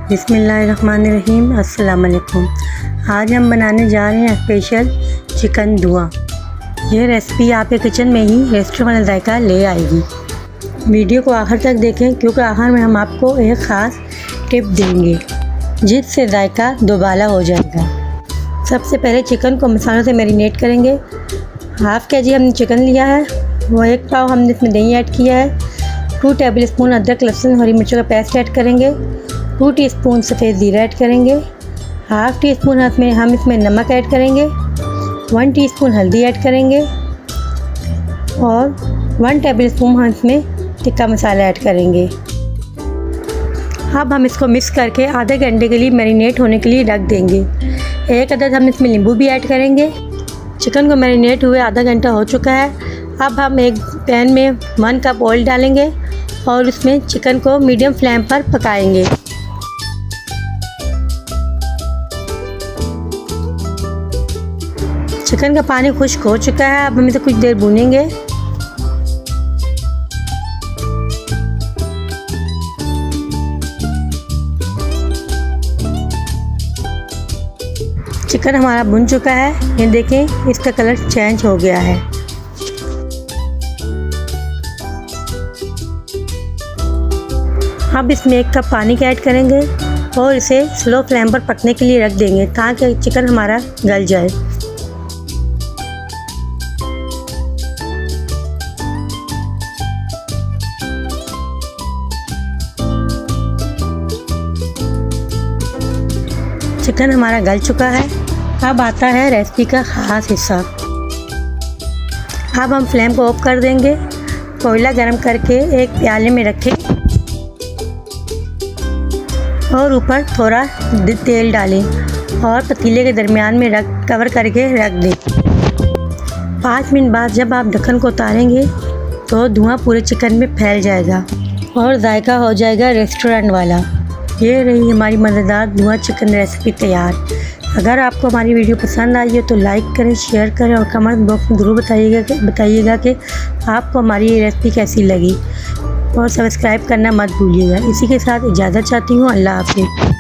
बिस्मिल्लाहिर्रहमानिर्रहीम। अस्सलाम वालेकुम। आज हम बनाने जा रहे हैं स्पेशल चिकन दुआ। ये रेसिपी आपके किचन में ही रेस्टोरेंट वाला जायका ले आएगी। वीडियो को आखिर तक देखें क्योंकि आखिर में हम आपको एक ख़ास टिप देंगे जिससे जायका दोबाला हो जाएगा। सबसे पहले चिकन को मसालों से मैरिनेट करेंगे। हाफ़ के जी हमने चिकन लिया है, वो 1 पाव हमने इसमें दही ऐड किया है। 2 टेबल स्पून अदरक लहसुन हरी मिर्चों का पेस्ट ऐड करेंगे। 2 टीस्पून सफ़ेद ज़ीरा ऐड करेंगे। हाफ़ टी स्पून हम इसमें नमक ऐड करेंगे। 1 टीस्पून हल्दी ऐड करेंगे और 1 टेबल स्पून हम इसमें टिक्का मसाला ऐड करेंगे। अब हम इसको मिक्स करके आधे घंटे के लिए मैरिनेट होने के लिए रख देंगे। 1 अदद हम इसमें नींबू भी ऐड करेंगे। चिकन को मैरिनेट हुए आधा घंटा हो चुका है। अब हम एक पैन में 1 कप ऑयल डालेंगे और उसमें चिकन को मीडियम फ्लेम पर पकाएंगे। चिकन का पानी खुश्क हो चुका है। अब हम इसे कुछ देर भूनेंगे। चिकन हमारा भुन चुका है, ये देखें इसका कलर चेंज हो गया है। अब इसमें 1 कप पानी का ऐड करेंगे और इसे स्लो फ्लेम पर पकने के लिए रख देंगे ताकि चिकन हमारा गल जाए। चिकन हमारा गल चुका है। अब आता है रेसिपी का ख़ास हिस्सा। अब हम फ्लेम को ऑफ कर देंगे। कोयला गरम करके एक प्याले में रखें और ऊपर थोड़ा तेल डालें और पतीले के दरमियान में कवर करके रख दें। 5 मिनट बाद जब आप ढक्कन को उतारेंगे तो धुआं पूरे चिकन में फैल जाएगा और जायका हो जाएगा रेस्टोरेंट वाला। ये रही हमारी मज़ेदार धुआं चिकन रेसिपी तैयार। अगर आपको हमारी वीडियो पसंद आई हो तो लाइक करें, शेयर करें और कमेंट बॉक्स में ज़रूर बताइएगा कि आपको हमारी ये रेसिपी कैसी लगी और सब्सक्राइब करना मत भूलिएगा। इसी के साथ इजाज़त चाहती हूँ। अल्लाह हाफ़िज़।